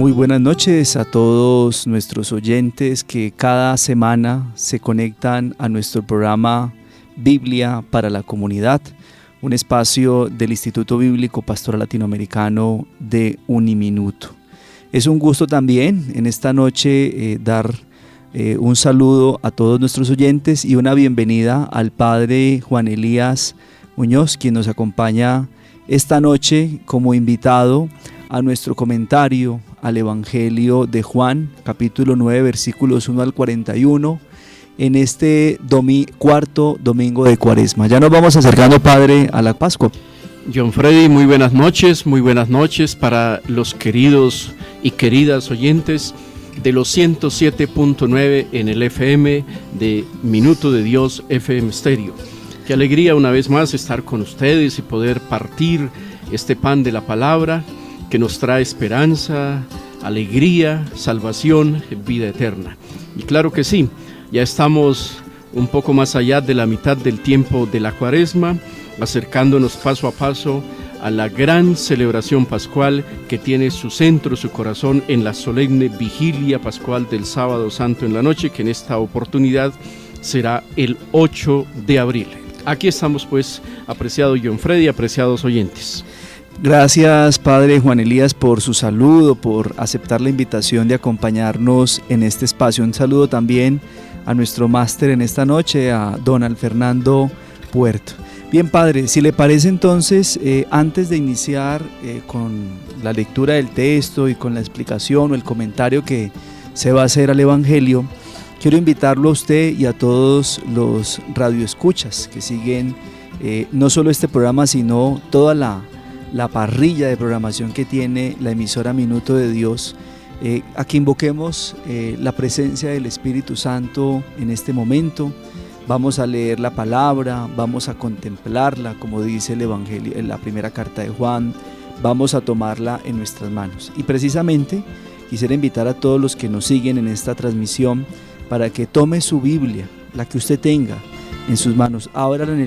Muy buenas noches a todos nuestros oyentes que cada semana se conectan a nuestro programa Biblia para la Comunidad, un espacio del Instituto Bíblico Pastoral Latinoamericano de Uniminuto. Es un gusto también en esta noche dar un saludo a todos nuestros oyentes y una bienvenida al Padre Juan Elías Muñoz, quien nos acompaña esta noche como invitado a nuestro comentario al Evangelio de Juan, capítulo 9, versículos 1 al 41, en este cuarto domingo de Cuaresma. Ya nos vamos acercando, Padre, a la Pascua. John Freddy, muy buenas noches para los queridos y queridas oyentes de los 107.9 en el FM de Minuto de Dios FM Stereo. Qué alegría una vez más estar con ustedes y poder partir este pan de la palabra que nos trae esperanza, alegría, salvación, vida eterna. Y claro que sí, ya estamos un poco más allá de la mitad del tiempo de la Cuaresma, acercándonos paso a paso a la gran celebración pascual que tiene su centro, su corazón en la solemne vigilia pascual del Sábado Santo en la noche, que en esta oportunidad será el 8 de abril. Aquí estamos pues, apreciado John Freddy, apreciados oyentes. Gracias, Padre Juan Elías, por su saludo, por aceptar la invitación de acompañarnos en este espacio. Un saludo también a nuestro máster en esta noche, a Donald Fernando Puerto. Bien, Padre, si le parece entonces, antes de iniciar con la lectura del texto y con la explicación o el comentario que se va a hacer al Evangelio, quiero invitarlo a usted y a todos los radioescuchas que siguen no solo este programa, sino toda la parrilla de programación que tiene la emisora Minuto de Dios, a que invoquemos la presencia del Espíritu Santo en este momento. Vamos a leer la palabra, vamos a contemplarla, como dice el Evangelio en la primera carta de Juan, vamos a tomarla en nuestras manos. Y precisamente quisiera invitar a todos los que nos siguen en esta transmisión para que tome su Biblia, la que usted tenga en sus manos. Ábrala en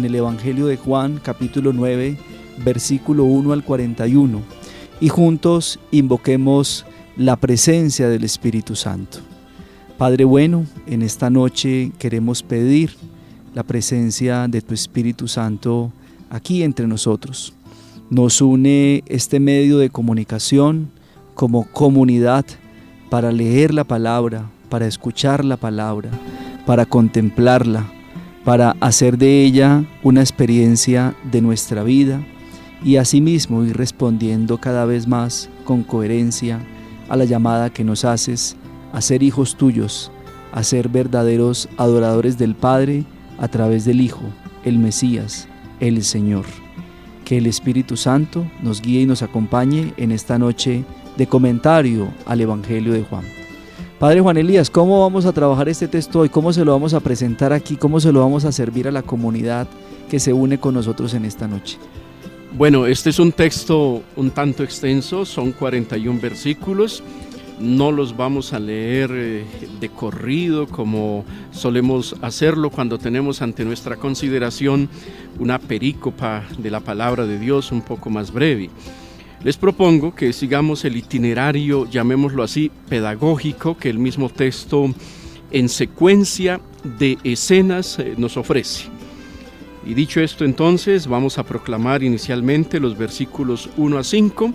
el Evangelio de Juan, capítulo 9, versículo 1 al 41, y juntos invoquemos la presencia del Espíritu Santo. Padre bueno, en esta noche queremos pedir la presencia de tu Espíritu Santo aquí entre nosotros. Nos une este medio de comunicación como comunidad para leer la palabra, para escuchar la palabra, para contemplarla, para hacer de ella una experiencia de nuestra vida y asimismo ir respondiendo cada vez más con coherencia a la llamada que nos haces a ser hijos tuyos, a ser verdaderos adoradores del Padre a través del Hijo, el Mesías, el Señor. Que el Espíritu Santo nos guíe y nos acompañe en esta noche de comentario al Evangelio de Juan. Padre Juan Elías, ¿cómo vamos a trabajar este texto hoy? ¿Cómo se lo vamos a presentar aquí? ¿Cómo se lo vamos a servir a la comunidad que se une con nosotros en esta noche? Bueno, este es un texto un tanto extenso, son 41 versículos. No los vamos a leer de corrido como solemos hacerlo cuando tenemos ante nuestra consideración una perícopa de la palabra de Dios un poco más breve. Les propongo que sigamos el itinerario, llamémoslo así, pedagógico que el mismo texto en secuencia de escenas nos ofrece. Y dicho esto entonces, vamos a proclamar inicialmente los versículos 1 a 5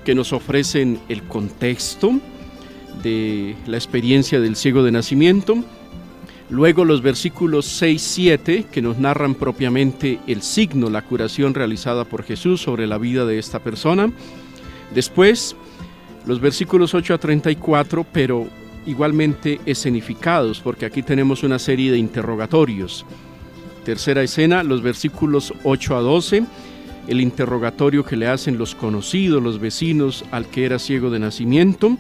que nos ofrecen el contexto de la experiencia del ciego de nacimiento, luego los versículos 6-7 que nos narran propiamente el signo, la curación realizada por Jesús sobre la vida de esta persona, después los versículos 8 a 34, pero igualmente escenificados, porque aquí tenemos una serie de interrogatorios. Tercera escena, los versículos 8 a 12, el interrogatorio que le hacen los conocidos, los vecinos al que era ciego de nacimiento.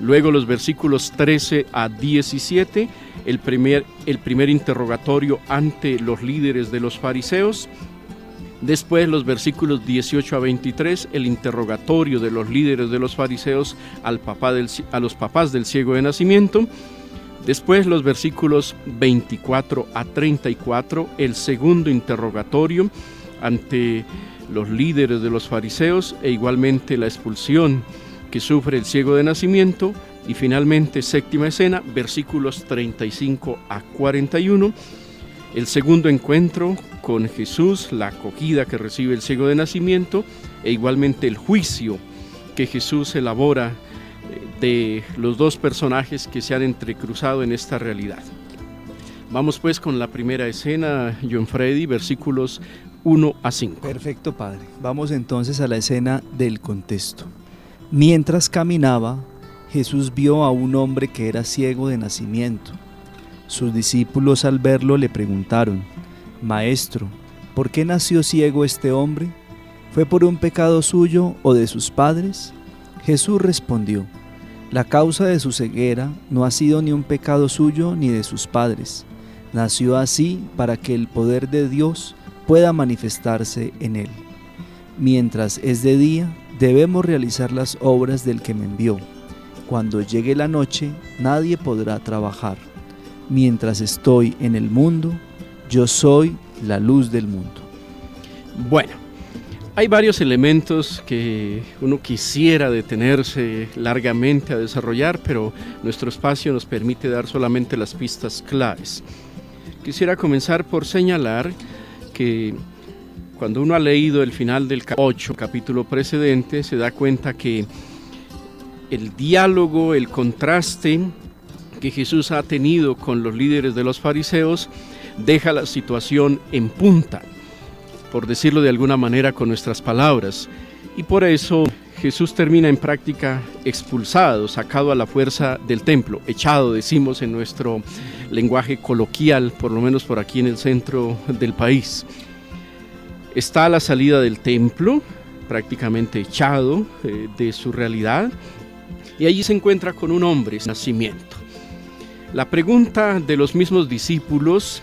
Luego los versículos 13 a 17, el primer interrogatorio ante los líderes de los fariseos. Después los versículos 18 a 23, el interrogatorio de los líderes de los fariseos a los papás del ciego de nacimiento. Después los versículos 24 a 34, el segundo interrogatorio ante los líderes de los fariseos e igualmente la expulsión que sufre el ciego de nacimiento, y finalmente, séptima escena, versículos 35 a 41, el segundo encuentro con Jesús, la acogida que recibe el ciego de nacimiento, e igualmente el juicio que Jesús elabora de los dos personajes que se han entrecruzado en esta realidad. Vamos pues con la primera escena, John Freddy, versículos 1 a 5. Perfecto, Padre. Vamos entonces a la escena del contexto. Mientras caminaba, Jesús vio a un hombre que era ciego de nacimiento. Sus discípulos al verlo le preguntaron: Maestro, ¿por qué nació ciego este hombre? ¿Fue por un pecado suyo o de sus padres? Jesús respondió: La causa de su ceguera no ha sido ni un pecado suyo ni de sus padres. Nació así para que el poder de Dios pueda manifestarse en él. Mientras es de día, debemos realizar las obras del que me envió. Cuando llegue la noche, nadie podrá trabajar. Mientras estoy en el mundo, yo soy la luz del mundo. Bueno, hay varios elementos que uno quisiera detenerse largamente a desarrollar, pero nuestro espacio nos permite dar solamente las pistas claves. Quisiera comenzar por señalar que cuando uno ha leído el final del 8, capítulo precedente, se da cuenta que el diálogo, el contraste que Jesús ha tenido con los líderes de los fariseos deja la situación en punta, por decirlo de alguna manera con nuestras palabras, y por eso Jesús termina en práctica expulsado, sacado a la fuerza del templo, echado, decimos en nuestro lenguaje coloquial, por lo menos por aquí en el centro del país. Está a la salida del templo, prácticamente echado de su realidad, y allí se encuentra con un hombre de nacimiento. La pregunta de los mismos discípulos,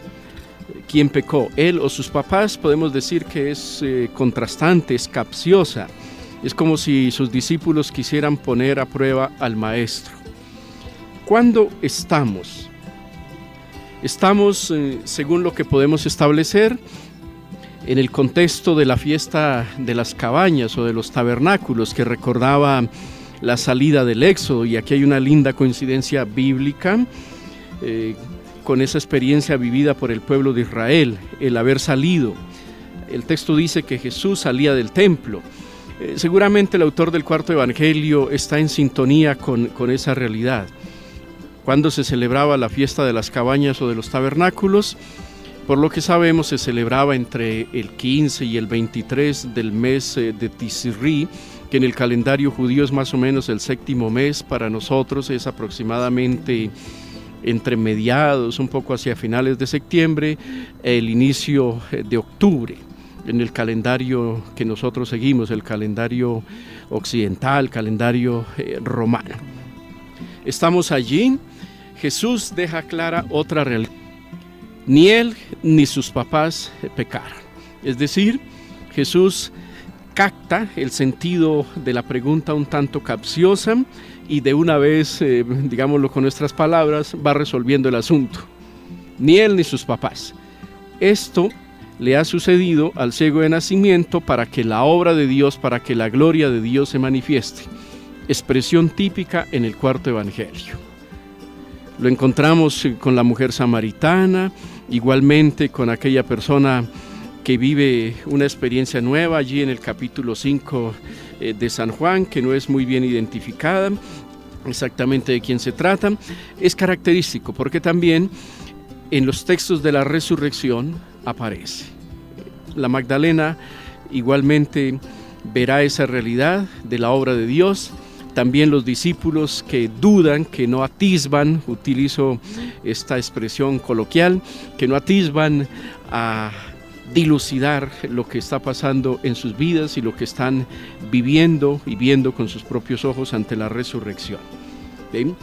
¿quién pecó, él o sus papás? Podemos decir que es contrastante, es capciosa. Es como si sus discípulos quisieran poner a prueba al maestro. ¿Cuándo estamos? Estamos, según lo que podemos establecer, en el contexto de la fiesta de las cabañas o de los tabernáculos que recordaba la salida del Éxodo, y aquí hay una linda coincidencia bíblica con esa experiencia vivida por el pueblo de Israel, el haber salido. El texto dice que Jesús salía del templo. Seguramente el autor del cuarto evangelio está en sintonía con esa realidad. Cuando se celebraba la fiesta de las cabañas o de los tabernáculos, por lo que sabemos se celebraba entre el 15 y el 23 del mes de Tisri, que en el calendario judío es más o menos el séptimo mes, para nosotros es aproximadamente entre mediados, un poco hacia finales de septiembre, el inicio de octubre, en el calendario que nosotros seguimos, el calendario occidental, calendario romano. Estamos allí, Jesús deja clara otra realidad. Ni él ni sus papás pecaron. Es decir, Jesús capta el sentido de la pregunta un tanto capciosa y de una vez, digámoslo con nuestras palabras, va resolviendo el asunto. Ni él ni sus papás. Esto le ha sucedido al ciego de nacimiento para que la obra de Dios, para que la gloria de Dios se manifieste. Expresión típica en el cuarto evangelio. Lo encontramos con la mujer samaritana, igualmente con aquella persona que vive una experiencia nueva allí en el capítulo 5 de San Juan, que no es muy bien identificada exactamente de quién se trata. Es característico porque también en los textos de la resurrección aparece. La Magdalena igualmente verá esa realidad de la obra de Dios. También los discípulos que dudan, que no atisban, utilizo esta expresión coloquial, que no atisban a dilucidar lo que está pasando en sus vidas y lo que están viviendo y viendo con sus propios ojos ante la resurrección. ¿Sí?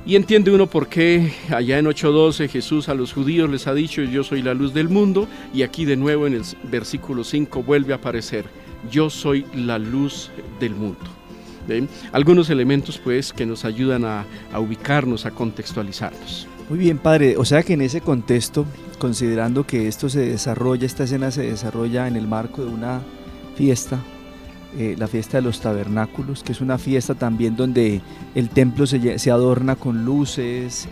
Y entiende uno por qué allá en 8:12 Jesús a los judíos les ha dicho: yo soy la luz del mundo, y aquí de nuevo en el versículo 5 vuelve a aparecer: yo soy la luz del mundo. ¿Sí? Algunos elementos pues que nos ayudan a ubicarnos, a contextualizarnos. Muy bien, Padre, o sea que en ese contexto, considerando que esta escena se desarrolla en el marco de una fiesta, la fiesta de los tabernáculos, que es una fiesta también donde el templo se adorna con luces,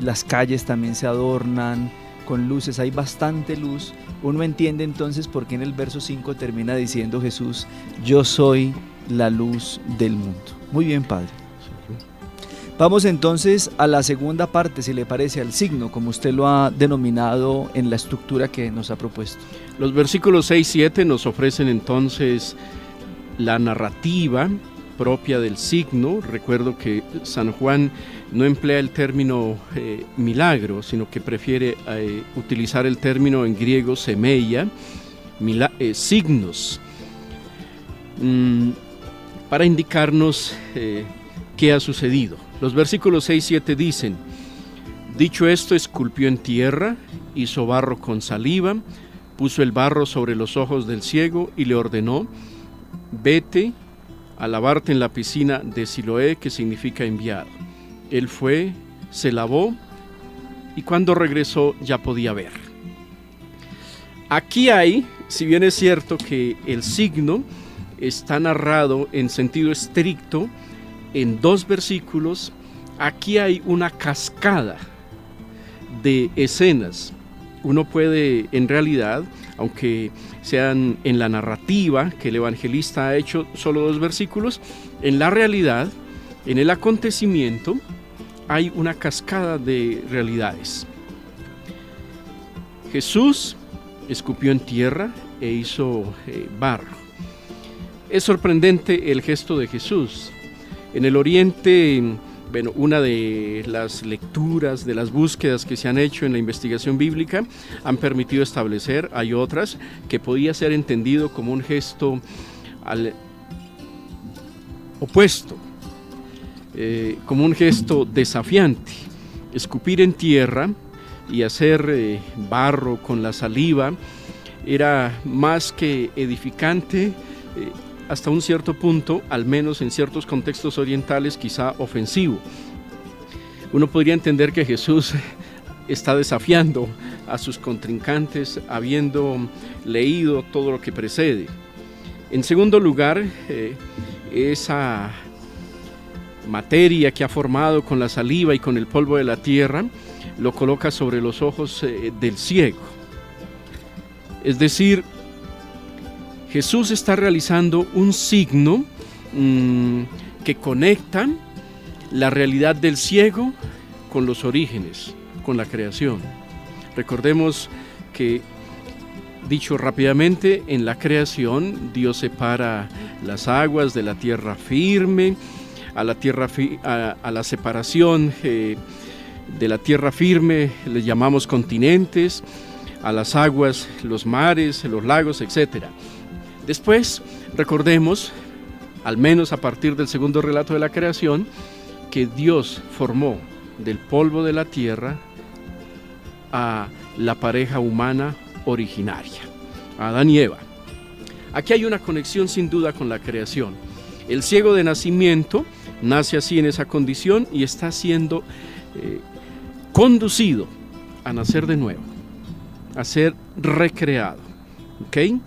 las calles también se adornan con luces, hay bastante luz. Uno entiende entonces por qué en el verso 5 termina diciendo Jesús: yo soy la luz del mundo. Muy bien, Padre. Vamos entonces a la segunda parte, si le parece, al signo, como usted lo ha denominado en la estructura que nos ha propuesto. Los versículos 6 y 7 nos ofrecen entonces la narrativa propia del signo. Recuerdo que San Juan no emplea el término milagro, sino que prefiere utilizar el término en griego semeia, signos, para indicarnos qué ha sucedido. Los versículos 6 y 7 dicen: dicho esto, esculpió en tierra, hizo barro con saliva, puso el barro sobre los ojos del ciego y le ordenó: vete a lavarte en la piscina de Siloé, que significa enviado. Él fue, se lavó y cuando regresó ya podía ver. Aquí hay, si bien es cierto que el signo está narrado en sentido estricto en 2 versículos, aquí hay una cascada de escenas. Uno puede, en realidad, aunque sean en la narrativa que el evangelista ha hecho solo 2 versículos, en la realidad, en el acontecimiento, hay una cascada de realidades. Jesús escupió en tierra e hizo barro. Es sorprendente el gesto de Jesús. En el Oriente, bueno, una de las lecturas, de las búsquedas que se han hecho en la investigación bíblica han permitido establecer, hay otras, que podía ser entendido como un gesto al opuesto, como un gesto desafiante. Escupir en tierra y hacer barro con la saliva era más que edificante, hasta un cierto punto, al menos en ciertos contextos orientales, quizá ofensivo. Uno podría entender que Jesús está desafiando a sus contrincantes, habiendo leído todo lo que precede. En segundo lugar, esa materia que ha formado con la saliva y con el polvo de la tierra, lo coloca sobre los ojos del ciego. Es decir, Jesús está realizando un signo que conecta la realidad del ciego con los orígenes, con la creación. Recordemos que, dicho rápidamente, en la creación Dios separa las aguas de la tierra firme. A la separación de la tierra firme le llamamos continentes, a las aguas los mares, los lagos, etc. Después, recordemos, al menos a partir del segundo relato de la creación, que Dios formó del polvo de la tierra a la pareja humana originaria, a Adán y Eva. Aquí hay una conexión sin duda con la creación. El ciego de nacimiento nace así en esa condición y está siendo conducido a nacer de nuevo, a ser recreado. ¿Okay?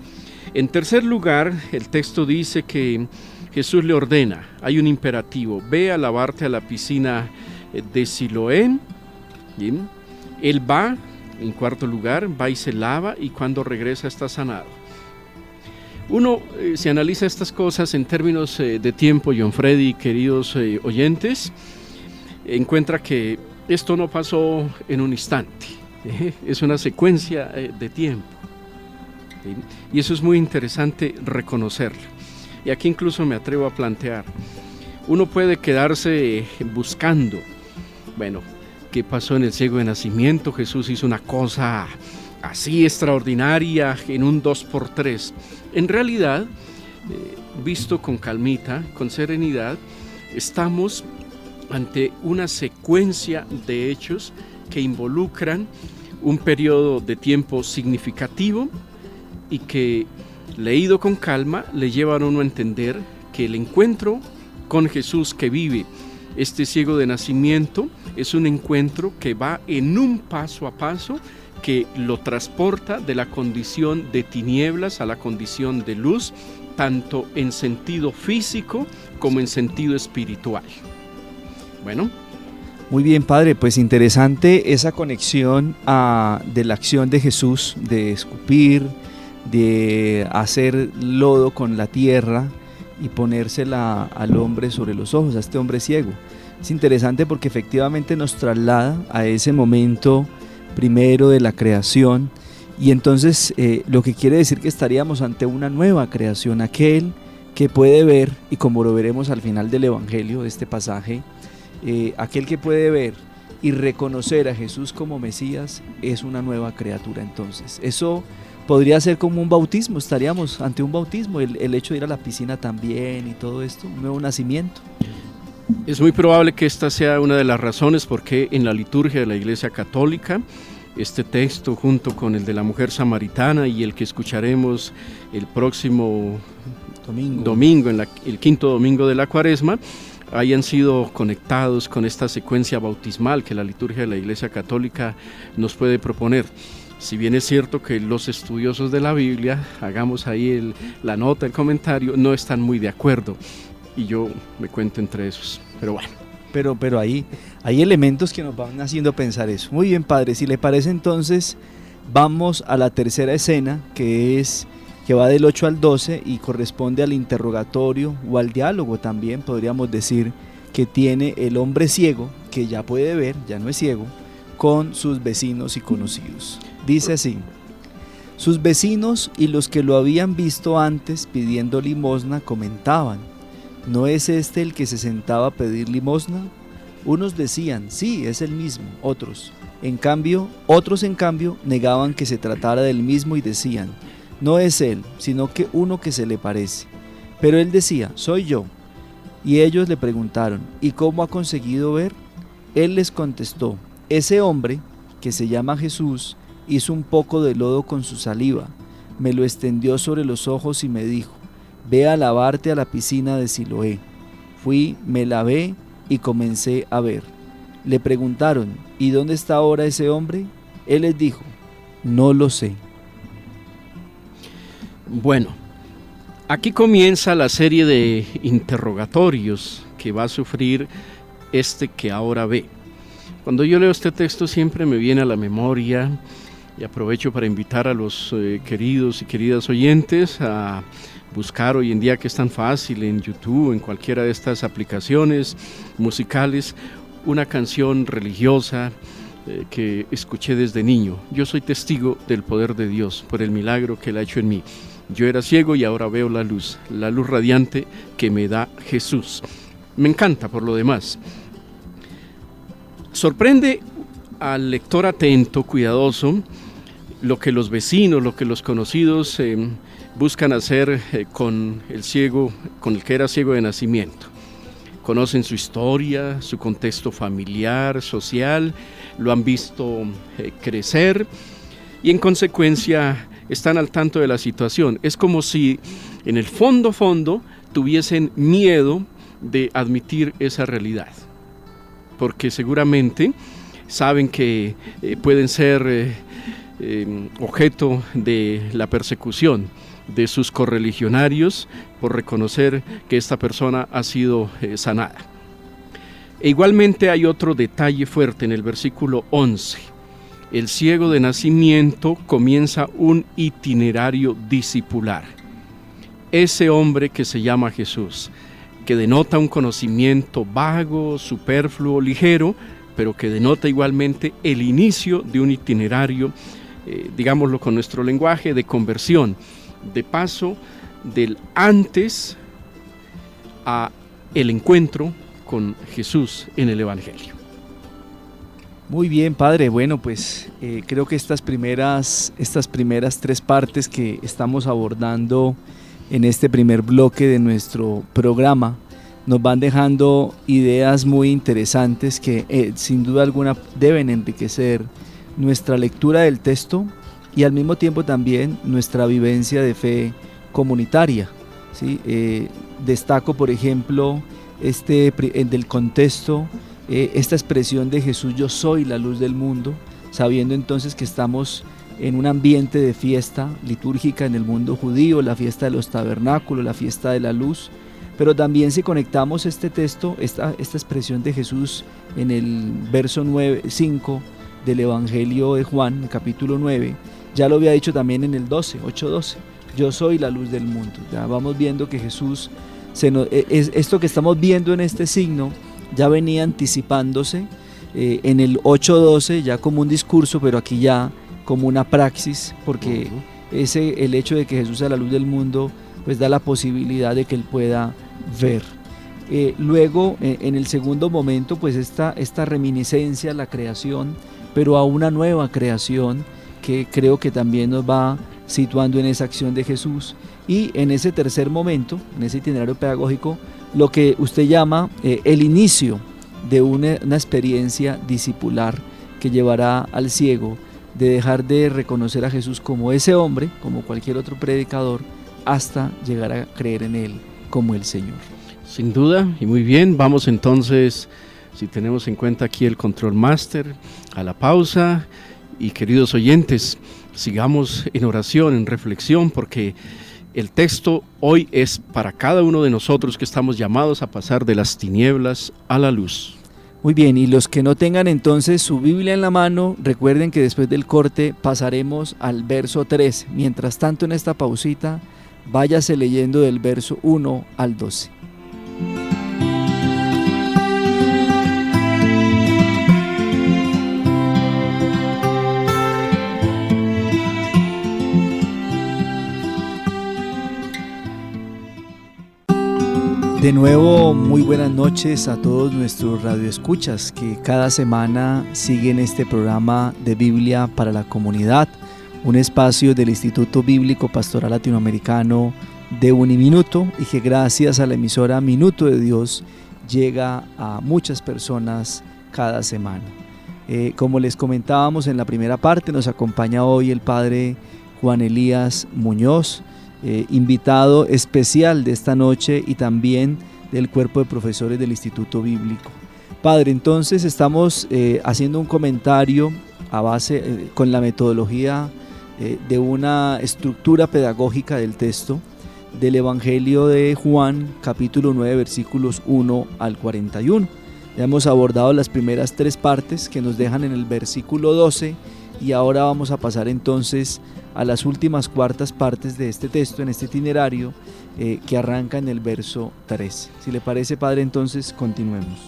En tercer lugar, el texto dice que Jesús le ordena, hay un imperativo: ve a lavarte a la piscina de Siloé. ¿Bien? Él va, en cuarto lugar, va y se lava y cuando regresa está sanado. Uno se analiza estas cosas en términos de tiempo, John Freddy, queridos oyentes, encuentra que esto no pasó en un instante, es una secuencia de tiempo. Y eso es muy interesante reconocerlo. Y aquí incluso me atrevo a plantear, uno puede quedarse buscando, bueno, ¿qué pasó en el ciego de nacimiento? Jesús hizo una cosa así extraordinaria en un 2x3. En realidad, visto con calmita, con serenidad, estamos ante una secuencia de hechos que involucran un periodo de tiempo significativo y que, leído con calma, le llevan a uno a entender que el encuentro con Jesús que vive este ciego de nacimiento es un encuentro que va en un paso a paso que lo transporta de la condición de tinieblas a la condición de luz tanto en sentido físico como en sentido espiritual. Bueno. Muy bien, padre, pues interesante esa conexión de la acción de Jesús, de escupir, de hacer lodo con la tierra y ponérsela al hombre sobre los ojos, a este hombre ciego. Es interesante porque efectivamente nos traslada a ese momento primero de la creación, y entonces lo que quiere decir que estaríamos ante una nueva creación, aquel que puede ver, y como lo veremos al final del Evangelio, de este pasaje, aquel que puede ver y reconocer a Jesús como Mesías es una nueva criatura. Entonces eso podría ser como un bautismo, estaríamos ante un bautismo, el hecho de ir a la piscina también y todo esto, un nuevo nacimiento. Es muy probable que esta sea una de las razones por qué en la liturgia de la Iglesia Católica este texto, junto con el de la mujer samaritana y el que escucharemos el próximo domingo el quinto domingo de la Cuaresma, hayan sido conectados con esta secuencia bautismal que la liturgia de la Iglesia Católica nos puede proponer. Si bien es cierto que los estudiosos de la Biblia, hagamos ahí la nota, el comentario, no están muy de acuerdo, y yo me cuento entre esos, pero bueno. Pero ahí hay elementos que nos van haciendo pensar eso. Muy bien, padre, si le parece entonces vamos a la tercera escena, que va del 8 al 12 y corresponde al interrogatorio o al diálogo también, podríamos decir, que tiene el hombre ciego, que ya puede ver, ya no es ciego, con sus vecinos y conocidos. Dice así: sus vecinos y los que lo habían visto antes pidiendo limosna comentaban: ¿no es este el que se sentaba a pedir limosna? Unos decían: sí, es el mismo. Otros en cambio negaban que se tratara del mismo y decían: no es él, sino que uno que se le parece. Pero él decía: soy yo. Y ellos le preguntaron: ¿y cómo ha conseguido ver? Él les contestó: ese hombre, que se llama Jesús, hizo un poco de lodo con su saliva, me lo extendió sobre los ojos y me dijo: ve a lavarte a la piscina de Siloé. Fui, me lavé y comencé a ver. Le preguntaron: ¿y dónde está ahora ese hombre? Él les dijo: no lo sé. Bueno, aquí comienza la serie de interrogatorios que va a sufrir este que ahora ve. Cuando yo leo este texto siempre me viene a la memoria, y aprovecho para invitar a los queridos y queridas oyentes a buscar hoy en día, que es tan fácil, en YouTube, en cualquiera de estas aplicaciones musicales, una canción religiosa que escuché desde niño. Yo soy testigo del poder de Dios por el milagro que Él ha hecho en mí. Yo era ciego y ahora veo la luz radiante que me da Jesús. Me encanta por lo demás. Sorprende al lector atento, cuidadoso, lo que los vecinos, lo que los conocidos buscan hacer con el ciego, con el que era ciego de nacimiento. Conocen su historia, su contexto familiar, social, lo han visto crecer y en consecuencia están al tanto de la situación. Es como si en el fondo tuviesen miedo de admitir esa realidad, porque seguramente saben que pueden ser objeto de la persecución de sus correligionarios por reconocer que esta persona ha sido sanada. E igualmente hay otro detalle fuerte en el versículo 11. El ciego de nacimiento comienza un itinerario discipular. Ese hombre que se llama Jesús, que denota un conocimiento vago, superfluo, ligero, pero que denota igualmente el inicio de un itinerario, digámoslo con nuestro lenguaje, de conversión, de paso del antes a el encuentro con Jesús en el Evangelio. Muy bien, padre. Bueno, pues creo que estas primeras 3 partes que estamos abordando en este primer bloque de nuestro programa nos van dejando ideas muy interesantes que sin duda alguna deben enriquecer nuestra lectura del texto y al mismo tiempo también nuestra vivencia de fe comunitaria, ¿sí? Destaco, por ejemplo, del contexto, esta expresión de Jesús: yo soy la luz del mundo, sabiendo entonces que estamos en un ambiente de fiesta litúrgica en el mundo judío, la fiesta de los tabernáculos, la fiesta de la luz. Pero también si conectamos este texto, esta expresión de Jesús en el verso 5 del Evangelio de Juan, el capítulo 9, ya lo había dicho también en el 8:12, yo soy la luz del mundo. Ya vamos viendo que Jesús, esto que estamos viendo en este signo, ya venía anticipándose en el 8:12 ya como un discurso, pero aquí ya como una praxis, porque el hecho de que Jesús sea la luz del mundo, pues da la posibilidad de que él pueda ver. Luego, en el segundo momento, pues esta reminiscencia a la creación, pero a una nueva creación, que creo que también nos va situando en esa acción de Jesús. Y en ese tercer momento, en ese itinerario pedagógico, lo que usted llama el inicio de una experiencia discipular que llevará al ciego de dejar de reconocer a Jesús como ese hombre, como cualquier otro predicador, hasta llegar a creer en él como el Señor. Sin duda, y muy bien, vamos entonces, si tenemos en cuenta aquí el Control Master, a la pausa. Y queridos oyentes, sigamos en oración, en reflexión, porque el texto hoy es para cada uno de nosotros que estamos llamados a pasar de las tinieblas a la luz. Muy bien, y los que no tengan entonces su Biblia en la mano, recuerden que después del corte pasaremos al verso 3. Mientras tanto, en esta pausita, váyase leyendo del verso 1 al 12. De nuevo, muy buenas noches a todos nuestros radioescuchas que cada semana siguen este programa de Biblia para la Comunidad, un espacio del Instituto Bíblico Pastoral Latinoamericano de Uniminuto, y que gracias a la emisora Minuto de Dios llega a muchas personas cada semana. Como les comentábamos en la primera parte, nos acompaña hoy el padre Juan Elías Muñoz, invitado especial de esta noche y también del cuerpo de profesores del Instituto Bíblico. Padre, entonces estamos haciendo un comentario a base con la metodología de una estructura pedagógica del texto del Evangelio de Juan, capítulo 9, versículos 1 al 41. Ya hemos abordado las primeras 3 partes que nos dejan en el versículo 12 y ahora vamos a pasar entonces a las últimas cuartas partes de este texto, en este itinerario que arranca en el verso 3. Si le parece, Padre, entonces continuemos.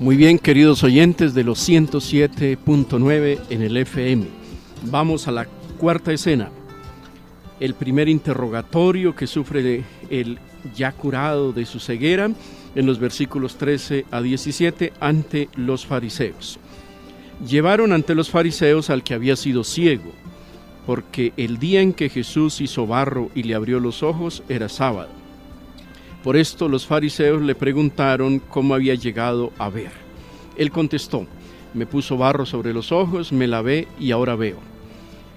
Muy bien, queridos oyentes de los 107.9 en el FM. Vamos a la cuarta escena. El primer interrogatorio que sufre el ya curado de su ceguera en los versículos 13 a 17 ante los fariseos. Llevaron ante los fariseos al que había sido ciego, porque el día en que Jesús hizo barro y le abrió los ojos era sábado. Por esto los fariseos le preguntaron cómo había llegado a ver. Él contestó: me puso barro sobre los ojos, me lavé y ahora veo.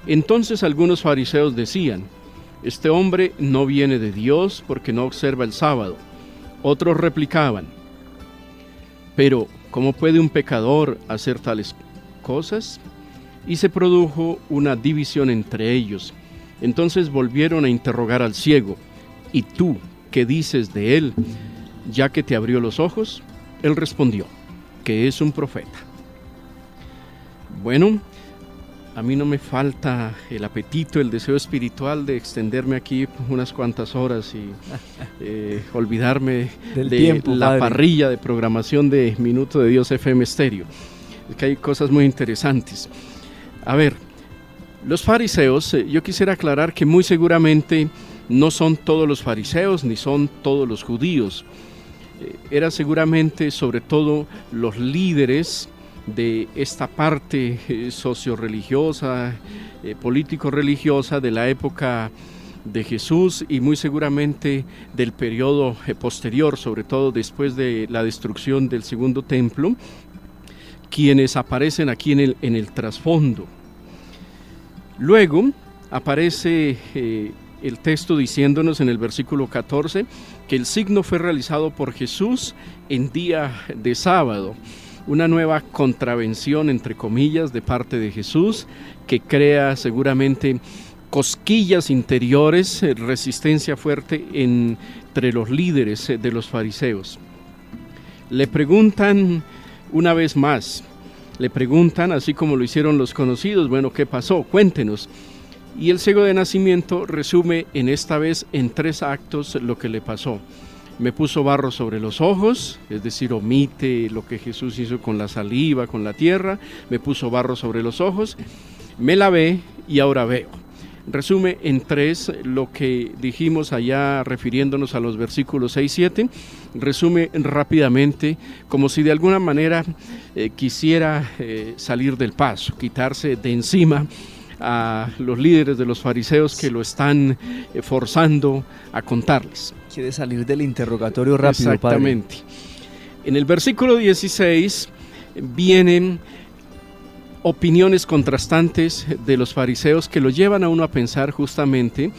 Entonces algunos fariseos decían: este hombre no viene de Dios porque no observa el sábado. Otros replicaban: pero ¿cómo puede un pecador hacer tales cosas? Y se produjo una división entre ellos. Entonces volvieron a interrogar al ciego: ¿y tú qué dices de él, ya que te abrió los ojos? Él respondió: que es un profeta. Bueno, a mí no me falta el apetito, el deseo espiritual de extenderme aquí unas cuantas horas y olvidarme del tiempo, la parrilla de programación de Minuto de Dios FM Estéreo. Es que hay cosas muy interesantes. A ver, los fariseos, yo quisiera aclarar que muy seguramente no son todos los fariseos ni son todos los judíos. Eran seguramente sobre todo los líderes de esta parte socio-religiosa, político-religiosa de la época de Jesús y muy seguramente del periodo posterior, sobre todo después de la destrucción del segundo templo, quienes aparecen aquí en el trasfondo. Luego aparece el texto diciéndonos en el versículo 14 que el signo fue realizado por Jesús en día de sábado. una nueva contravención, entre comillas, de parte de Jesús, que crea seguramente cosquillas interiores, resistencia fuerte entre los líderes de los fariseos. Le preguntan una vez más, le preguntan, así como lo hicieron los conocidos, bueno, ¿qué pasó? Cuéntenos. Y el ciego de nacimiento resume en esta vez en 3 actos lo que le pasó. Me puso barro sobre los ojos, es decir, omite lo que Jesús hizo con la saliva, con la tierra. Me puso barro sobre los ojos, me lavé y ahora veo. Resume en 3 lo que dijimos allá refiriéndonos a los versículos 6 y 7. Resume rápidamente, como si de alguna manera quisiera salir del paso, quitarse de encima a los líderes de los fariseos que lo están forzando a contarles. Quiere salir del interrogatorio rápido, Exactamente. Padre. En el versículo 16 vienen opiniones contrastantes de los fariseos que lo llevan a uno a pensar justamente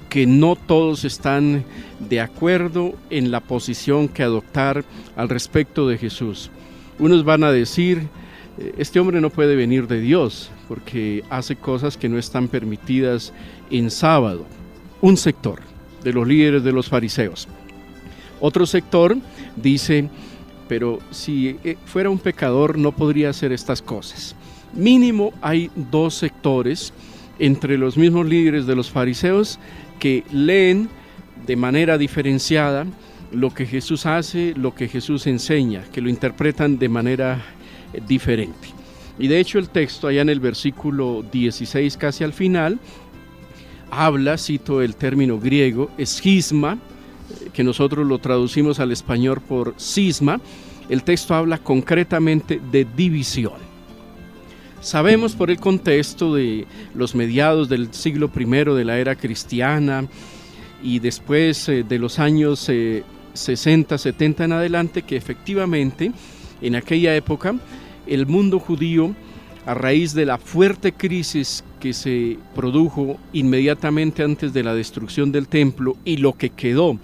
que no todos están de acuerdo en la posición que adoptar al respecto de Jesús. Unos van a decir, este hombre no puede venir de Dios porque hace cosas que no están permitidas en sábado. Un sector de los líderes de los fariseos. Otro sector dice, pero si fuera un pecador no podría hacer estas cosas. Mínimo hay 2 sectores entre los mismos líderes de los fariseos que leen de manera diferenciada lo que Jesús hace, lo que Jesús enseña, que lo interpretan de manera diferente. Y de hecho el texto allá en el versículo 16 casi al final habla, cito el término griego, escisma, que nosotros lo traducimos al español por cisma. El texto habla concretamente de división. Sabemos por el contexto de los mediados del siglo I de la era cristiana y después de los años 60, 70 en adelante, que efectivamente en aquella época el mundo judío, a raíz de la fuerte crisis que se produjo inmediatamente antes de la destrucción del templo y lo que quedó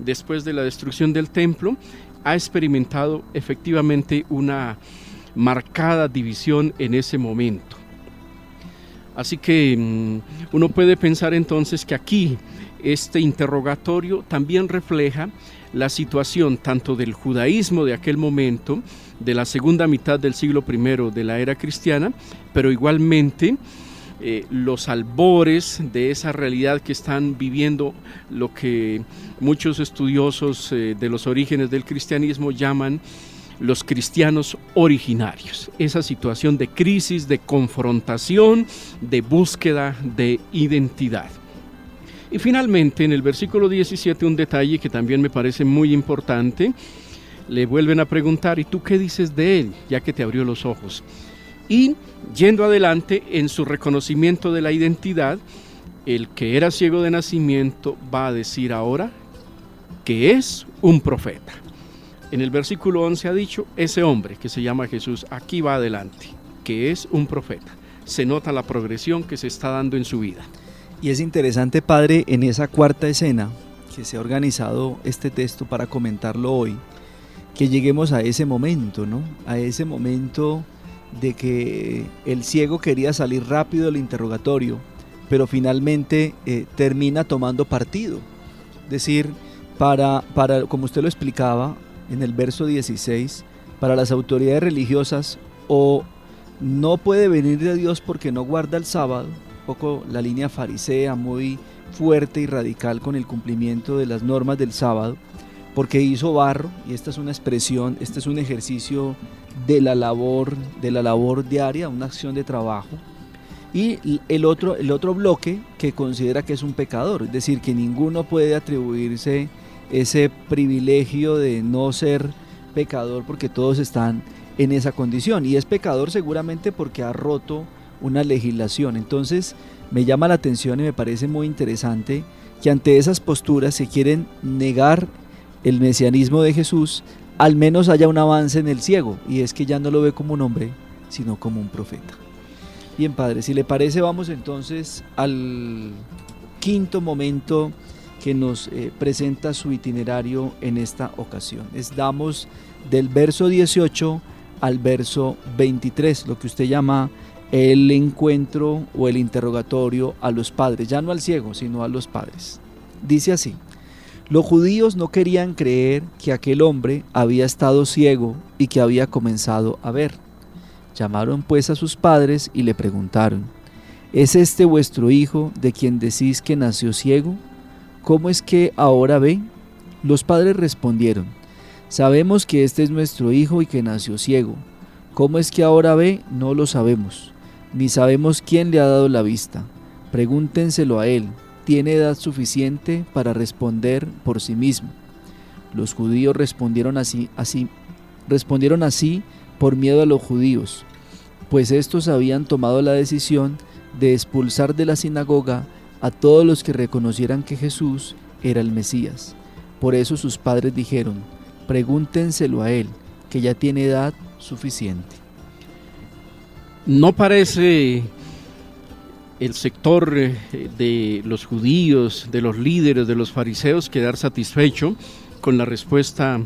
después de la destrucción del templo, ha experimentado efectivamente una marcada división en ese momento. Así que uno puede pensar entonces que aquí este interrogatorio también refleja la situación tanto del judaísmo de aquel momento, de la segunda mitad del siglo I de la era cristiana, pero igualmente los albores de esa realidad que están viviendo lo que muchos estudiosos de los orígenes del cristianismo llaman los cristianos originarios, esa situación de crisis, de confrontación, de búsqueda de identidad. Y finalmente en el versículo 17 un detalle que también me parece muy importante, le vuelven a preguntar, ¿y tú qué dices de él, ya que te abrió los ojos? Y yendo adelante en su reconocimiento de la identidad, el que era ciego de nacimiento va a decir ahora que es un profeta. En el versículo 11 ha dicho, ese hombre que se llama Jesús, aquí va adelante, que es un profeta. Se nota la progresión que se está dando en su vida. Y es interesante, Padre, en esa cuarta escena que se ha organizado este texto para comentarlo hoy, que lleguemos a ese momento, ¿no? A ese momento de que el ciego quería salir rápido del interrogatorio, pero finalmente termina tomando partido. Es decir, para, como usted lo explicaba en el verso 16, para las autoridades religiosas, o no puede venir de Dios porque no guarda el sábado, un poco la línea farisea muy fuerte y radical con el cumplimiento de las normas del sábado, porque hizo barro, y esta es una expresión, este es un ejercicio de la labor diaria, una acción de trabajo, y el otro bloque que considera que es un pecador, es decir, que ninguno puede atribuirse ese privilegio de no ser pecador porque todos están en esa condición, y es pecador seguramente porque ha roto una legislación. Entonces me llama la atención y me parece muy interesante que ante esas posturas se quieren negar el mesianismo de Jesús, al menos haya un avance en el ciego, y es que ya no lo ve como un hombre, sino como un profeta. Bien, Padre, si le parece, vamos entonces al quinto momento que nos presenta su itinerario en esta ocasión. Damos del verso 18 al verso 23, lo que usted llama el encuentro o el interrogatorio a los padres, ya no al ciego, sino a los padres. Dice así: los judíos no querían creer que aquel hombre había estado ciego y que había comenzado a ver. Llamaron pues a sus padres y le preguntaron: ¿es este vuestro hijo de quien decís que nació ciego? ¿Cómo es que ahora ve? Los padres respondieron: sabemos que este es nuestro hijo y que nació ciego. ¿Cómo es que ahora ve? No lo sabemos, ni sabemos quién le ha dado la vista. Pregúntenselo a él. Tiene edad suficiente para responder por sí mismo. Los judíos respondieron así por miedo a los judíos, pues estos habían tomado la decisión de expulsar de la sinagoga a todos los que reconocieran que Jesús era el Mesías. Por eso sus padres dijeron: pregúntenselo a él, que ya tiene edad suficiente. No parece el sector de los judíos, de los líderes, de los fariseos, quedar satisfecho con la respuesta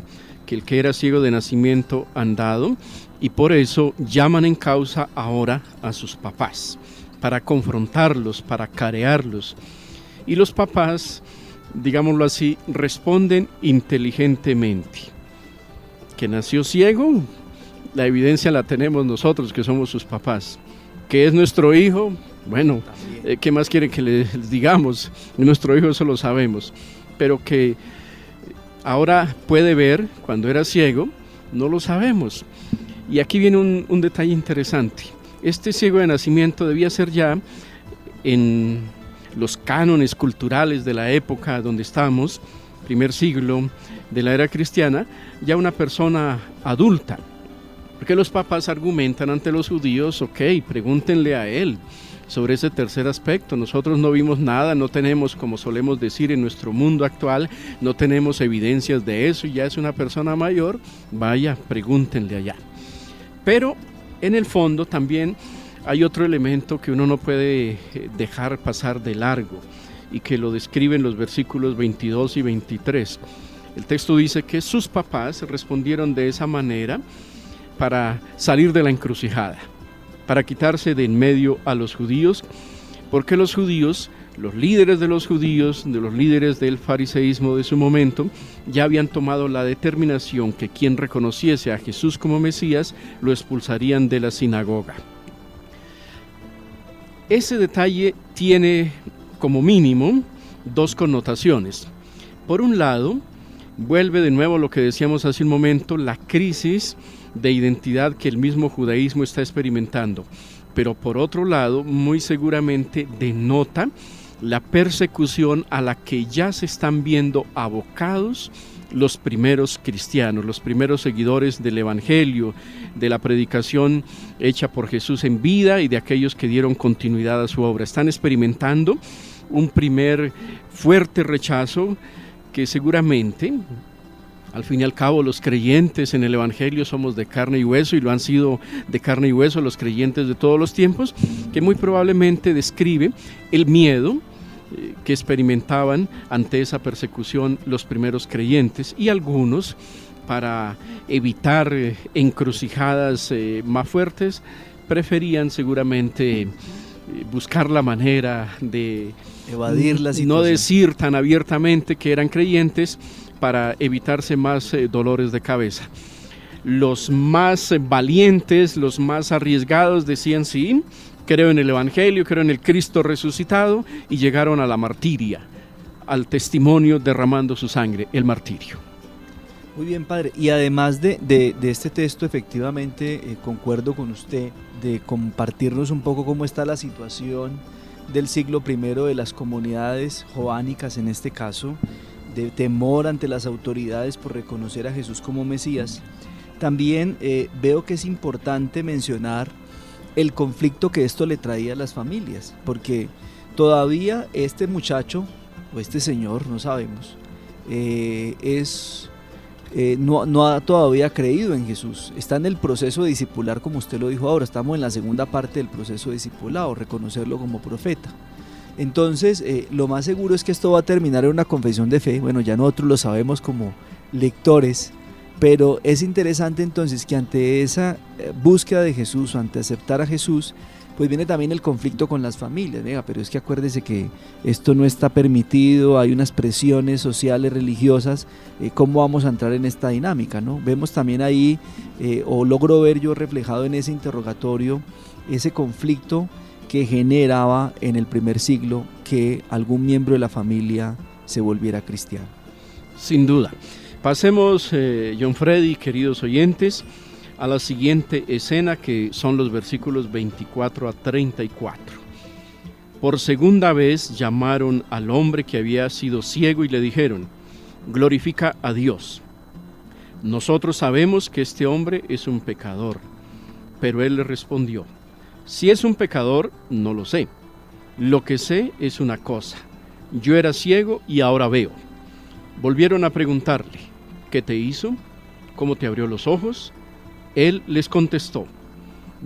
que el que era ciego de nacimiento han dado, y por eso llaman en causa ahora a sus papás, para confrontarlos, para carearlos. Y los papás, digámoslo así, responden inteligentemente. ¿Que nació ciego? La evidencia la tenemos nosotros, que somos sus papás. ¿Que es nuestro hijo? Bueno, ¿qué más quieren que les digamos? Nuestro hijo, eso lo sabemos. Pero que ahora puede ver cuando era ciego, no lo sabemos. Y aquí viene un detalle interesante. Este ciego de nacimiento debía ser ya, en los cánones culturales de la época donde estamos, primer siglo de la era cristiana, ya una persona adulta. Porque los papás argumentan ante los judíos: ok, pregúntenle a él sobre ese tercer aspecto. Nosotros no vimos nada, no tenemos, como solemos decir en nuestro mundo actual, no tenemos evidencias de eso, y ya es una persona mayor, vaya, pregúntenle allá. Pero en el fondo también hay otro elemento que uno no puede dejar pasar de largo, y que lo describen los versículos 22 y 23. El texto dice que sus papás respondieron de esa manera para salir de la encrucijada, para quitarse de en medio a los judíos, porque los judíos, los líderes de los judíos, de los líderes del fariseísmo de su momento, ya habían tomado la determinación que quien reconociese a Jesús como Mesías lo expulsarían de la sinagoga. Ese detalle tiene como mínimo dos connotaciones. Por un lado, vuelve de nuevo lo que decíamos hace un momento, la crisis de identidad que el mismo judaísmo está experimentando. Pero por otro lado, muy seguramente denota la persecución a la que ya se están viendo abocados los primeros cristianos, los primeros seguidores del Evangelio, de la predicación hecha por Jesús en vida y de aquellos que dieron continuidad a su obra. Están experimentando un primer fuerte rechazo que seguramente, al fin y al cabo, los creyentes en el Evangelio somos de carne y hueso, y lo han sido de carne y hueso los creyentes de todos los tiempos, que muy probablemente describe el miedo que experimentaban ante esa persecución los primeros creyentes, y algunos, para evitar encrucijadas más fuertes, preferían seguramente buscar la manera de evadir la situación, no decir tan abiertamente que eran creyentes, para evitarse más dolores de cabeza. Los más valientes, los más arriesgados decían: sí, creo en el Evangelio, creo en el Cristo resucitado, y llegaron a la martiria, al testimonio derramando su sangre, el martirio. Muy bien, padre. Y además de este texto, efectivamente, concuerdo con usted, de compartirnos un poco cómo está la situación del siglo I de las comunidades joánicas, en este caso, de temor ante las autoridades por reconocer a Jesús como Mesías. También veo que es importante mencionar el conflicto que esto le traía a las familias, porque todavía este muchacho, o este señor, no sabemos, no ha todavía creído en Jesús. Está en el proceso discipular, como usted lo dijo ahora. Estamos en la segunda parte del proceso discipulado, reconocerlo como profeta. Entonces, lo más seguro es que esto va a terminar en una confesión de fe. Bueno, ya nosotros lo sabemos como lectores, Pero es interesante entonces que ante esa búsqueda de Jesús o ante aceptar a Jesús, pues viene también el conflicto con las familias. Venga, pero es que acuérdese que esto no está permitido, hay unas presiones sociales, religiosas, ¿cómo vamos a entrar en esta dinámica, no? Vemos también ahí, o logro ver yo reflejado en ese interrogatorio, ese conflicto que generaba en el primer siglo que algún miembro de la familia se volviera cristiano. Sin duda. Pasemos, John Freddy, queridos oyentes, a la siguiente escena, que son los versículos 24 a 34. Por segunda vez llamaron al hombre que había sido ciego y le dijeron: glorifica a Dios. Nosotros sabemos que este hombre es un pecador. Pero él le respondió: si es un pecador, no lo sé. Lo que sé es una cosa: yo era ciego y ahora veo. Volvieron a preguntarle: ¿qué te hizo? ¿Cómo te abrió los ojos? Él les contestó: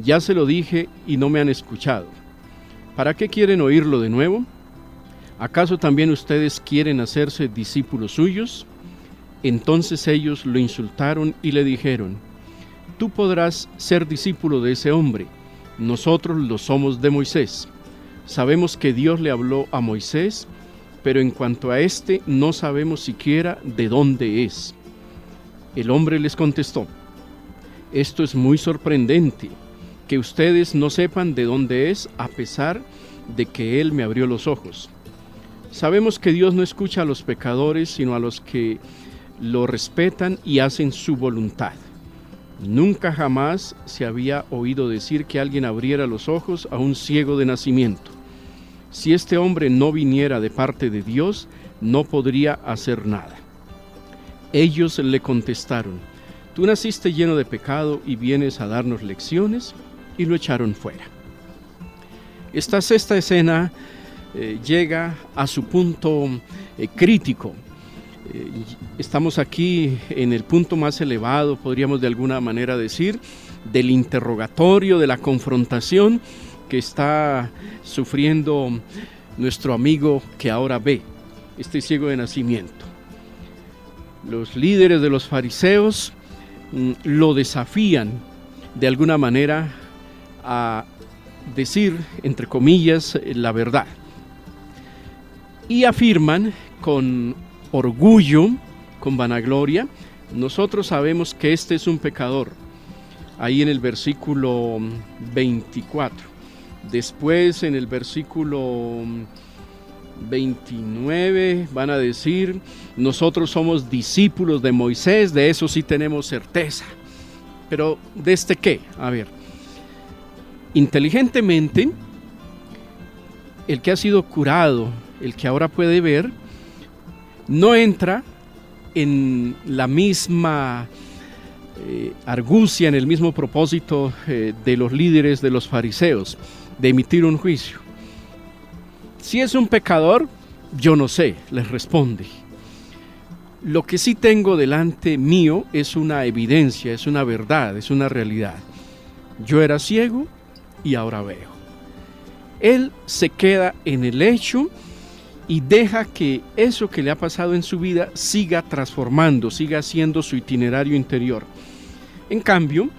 ya se lo dije y no me han escuchado. ¿Para qué quieren oírlo de nuevo? ¿Acaso también ustedes quieren hacerse discípulos suyos? Entonces ellos lo insultaron y le dijeron: tú podrás ser discípulo de ese hombre, nosotros lo somos de Moisés. Sabemos que Dios le habló a Moisés, pero en cuanto a este no sabemos siquiera de dónde es. El hombre les contestó: esto es muy sorprendente, que ustedes no sepan de dónde es, a pesar de que Él me abrió los ojos. Sabemos que Dios no escucha a los pecadores, sino a los que lo respetan y hacen su voluntad. Nunca jamás se había oído decir que alguien abriera los ojos a un ciego de nacimiento. Si este hombre no viniera de parte de Dios, no podría hacer nada. Ellos le contestaron: tú naciste lleno de pecado y vienes a darnos lecciones, y lo echaron fuera. Esta sexta escena llega a su punto crítico. Estamos aquí en el punto más elevado, podríamos de alguna manera decir, del interrogatorio, de la confrontación que está sufriendo nuestro amigo que ahora ve, este ciego de nacimiento. Los líderes de los fariseos lo desafían de alguna manera a decir, entre comillas, la verdad, y afirman con orgullo, con vanagloria: nosotros sabemos que este es un pecador. Ahí en el versículo 24. Después, en el versículo 29, van a decir: nosotros somos discípulos de Moisés, de eso sí tenemos certeza. Pero ¿de este qué? A ver, inteligentemente, el que ha sido curado, el que ahora puede ver, no entra en la misma argucia, en el mismo propósito de los líderes de los fariseos, de emitir un juicio. Si es un pecador, yo no sé, les responde. Lo que sí tengo delante mío es una evidencia, es una verdad, es una realidad. Yo era ciego y ahora veo. Él se queda en el hecho y deja que eso que le ha pasado en su vida siga transformando, siga siendo su itinerario interior. En cambio,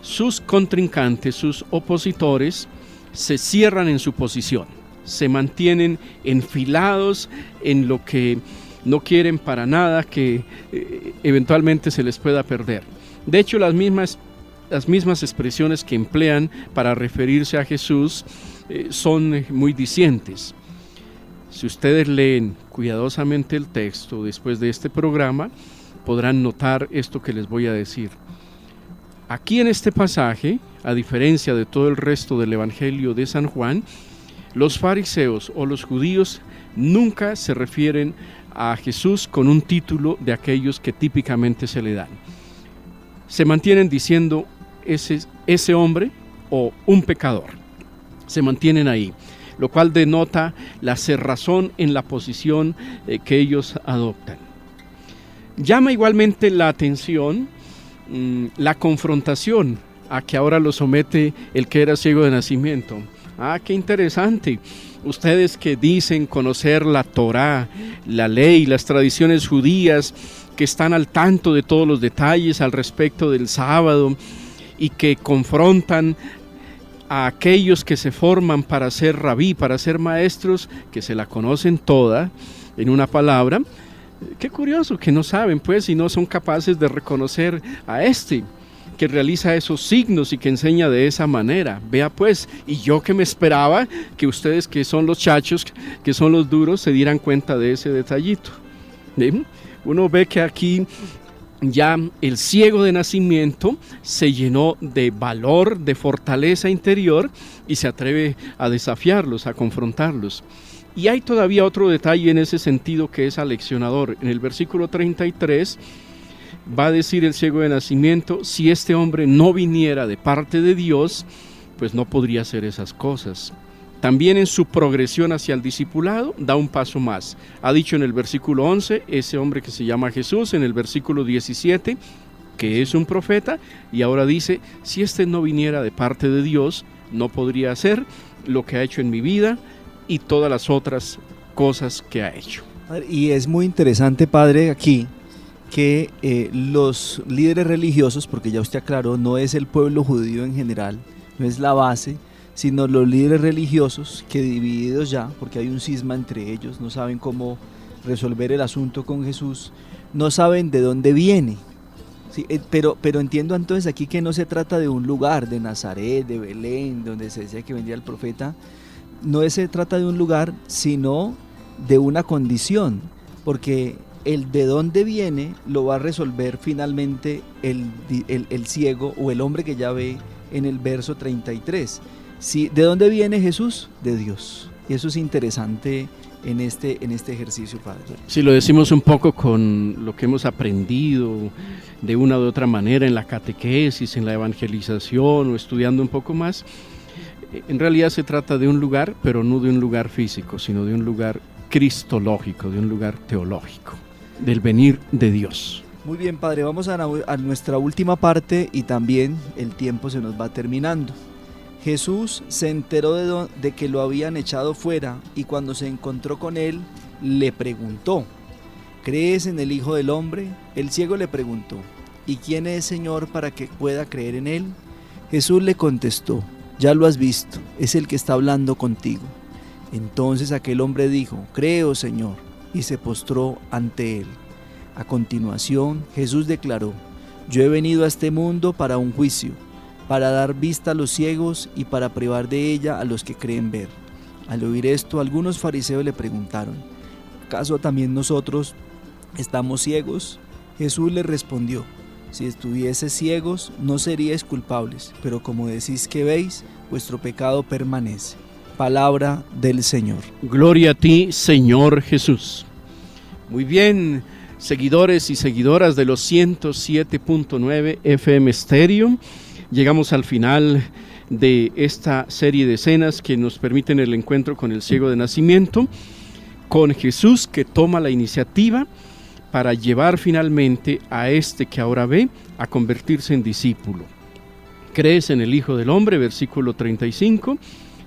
sus contrincantes, sus opositores, se cierran en su posición, se mantienen enfilados en lo que no quieren para nada que eventualmente se les pueda perder. De hecho, las mismas expresiones que emplean para referirse a Jesús son muy dicientes. Si ustedes leen cuidadosamente el texto después de este programa, podrán notar esto que les voy a decir. Aquí en este pasaje, a diferencia de todo el resto del Evangelio de San Juan, los fariseos o los judíos nunca se refieren a Jesús con un título de aquellos que típicamente se le dan. Se mantienen diciendo ese hombre o un pecador. Se mantienen ahí, lo cual denota la cerrazón en la posición que ellos adoptan. Llama igualmente la atención la confrontación a que ahora lo somete el que era ciego de nacimiento. Qué interesante. Ustedes que dicen conocer la Torá, la ley, las tradiciones judías, que están al tanto de todos los detalles al respecto del sábado y que confrontan a aquellos que se forman para ser rabí, para ser maestros, que se la conocen toda en una palabra. Qué curioso que no saben, pues, y no son capaces de reconocer a este que realiza esos signos y que enseña de esa manera. Vea pues, y yo que me esperaba que ustedes, que son los chachos, que son los duros, se dieran cuenta de ese detallito. ¿Sí? Uno ve que aquí ya el ciego de nacimiento se llenó de valor, de fortaleza interior y se atreve a desafiarlos, a confrontarlos. Y hay todavía otro detalle en ese sentido que es aleccionador. En el versículo 33 va a decir el ciego de nacimiento: si este hombre no viniera de parte de Dios, pues no podría hacer esas cosas. También en su progresión hacia el discipulado da un paso más. Ha dicho en el versículo 11, ese hombre que se llama Jesús, en el versículo 17, que es un profeta, y ahora dice: si este no viniera de parte de Dios, no podría hacer lo que ha hecho en mi vida y todas las otras cosas que ha hecho. Y es muy interesante, padre, aquí que los líderes religiosos, porque ya usted aclaró, no es el pueblo judío en general, no es la base, sino los líderes religiosos que, divididos ya, porque hay un cisma entre ellos, no saben cómo resolver el asunto con Jesús, no saben de dónde viene. Sí, pero entiendo entonces aquí que no se trata de un lugar, de Nazaret, de Belén, donde se decía que vendría el profeta. No se trata de un lugar, sino de una condición, porque el de dónde viene lo va a resolver finalmente el ciego o el hombre que ya ve en el verso 33. ¿Sí? ¿De dónde viene Jesús? De Dios. Y eso es interesante en este ejercicio, padre. Si lo decimos un poco con lo que hemos aprendido de una u otra manera en la catequesis, en la evangelización o estudiando un poco más, en realidad se trata de un lugar, pero no de un lugar físico, sino de un lugar cristológico, de un lugar teológico, del venir de Dios. Muy bien, padre, vamos a nuestra última parte y también el tiempo se nos va terminando. Jesús se enteró de que lo habían echado fuera y cuando se encontró con él, le preguntó: ¿crees en el Hijo del Hombre? El ciego le preguntó: ¿y quién es, Señor, para que pueda creer en él? Jesús le contestó: ya lo has visto, es el que está hablando contigo. Entonces aquel hombre dijo: creo, Señor, y se postró ante él. A continuación, Jesús declaró: yo he venido a este mundo para un juicio, para dar vista a los ciegos y para privar de ella a los que creen ver. Al oír esto, algunos fariseos le preguntaron: ¿acaso también nosotros estamos ciegos? Jesús les respondió: si estuvieseis ciegos, no seríais culpables, pero como decís que veis, vuestro pecado permanece. Palabra del Señor. Gloria a ti, Señor Jesús. Muy bien, seguidores y seguidoras de los 107.9 FM Stereo, llegamos al final de esta serie de escenas que nos permiten el encuentro con el ciego de nacimiento, con Jesús que toma la iniciativa para llevar finalmente a este que ahora ve a convertirse en discípulo. ¿Crees en el Hijo del Hombre? Versículo 35.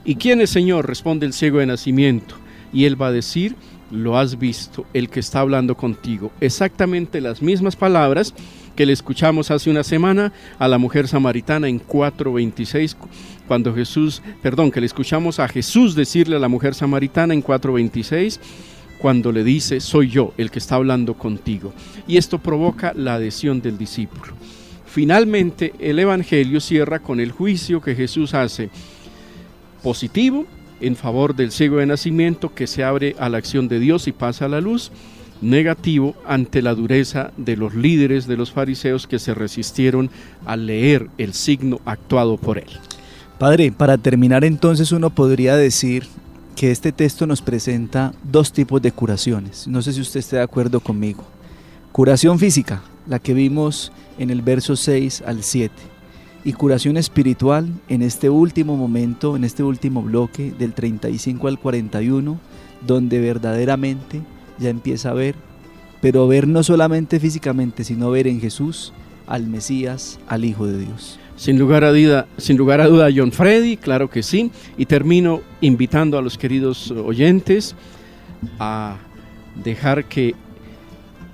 ¿Y quién es, Señor? Responde el ciego de nacimiento. Y él va a decir: lo has visto, el que está hablando contigo. Exactamente las mismas palabras que le escuchamos hace una semana a la mujer samaritana en 4:26, que le escuchamos a Jesús decirle a la mujer samaritana en 4:26, cuando le dice: soy yo el que está hablando contigo. Y esto provoca la adhesión del discípulo. Finalmente, el Evangelio cierra con el juicio que Jesús hace, positivo, en favor del ciego de nacimiento que se abre a la acción de Dios y pasa a la luz; negativo ante la dureza de los líderes de los fariseos que se resistieron a leer el signo actuado por él. Padre, para terminar entonces uno podría decir que este texto nos presenta dos tipos de curaciones. No sé si usted esté de acuerdo conmigo. Curación física, la que vimos en el verso 6 al 7. Y curación espiritual en este último momento, en este último bloque del 35 al 41, donde verdaderamente ya empieza a ver, pero ver no solamente físicamente, sino ver en Jesús al Mesías, al Hijo de Dios. Sin lugar a duda, John Freddy, claro que sí. Y termino invitando a los queridos oyentes a dejar que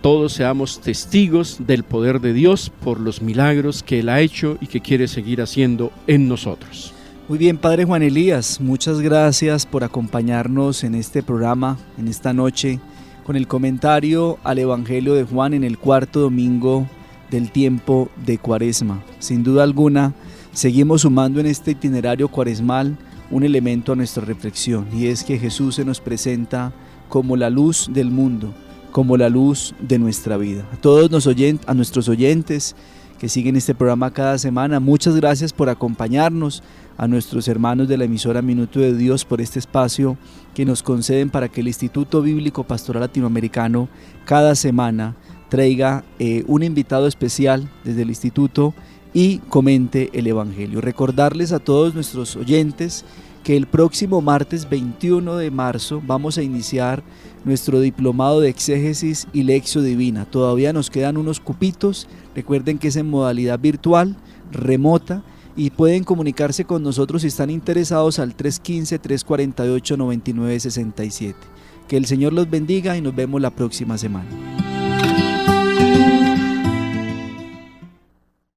todos seamos testigos del poder de Dios por los milagros que Él ha hecho y que quiere seguir haciendo en nosotros. Muy bien, Padre Juan Elías, muchas gracias por acompañarnos en este programa, en esta noche, con el comentario al Evangelio de Juan en el cuarto domingo del tiempo de Cuaresma. Sin duda alguna, seguimos sumando en este itinerario cuaresmal un elemento a nuestra reflexión, y es que Jesús se nos presenta como la luz del mundo, como la luz de nuestra vida. A todos a nuestros oyentes que siguen este programa cada semana, muchas gracias por acompañarnos, a nuestros hermanos de la emisora Minuto de Dios por este espacio que nos conceden para que el Instituto Bíblico Pastoral Latinoamericano cada semana traiga un invitado especial desde el instituto y comente el Evangelio. Recordarles a todos nuestros oyentes que el próximo martes 21 de marzo vamos a iniciar nuestro diplomado de exégesis y lección divina. Todavía nos quedan unos cupitos, recuerden que es en modalidad virtual, remota, y pueden comunicarse con nosotros si están interesados al 315-348-9967. Que el Señor los bendiga y nos vemos la próxima semana.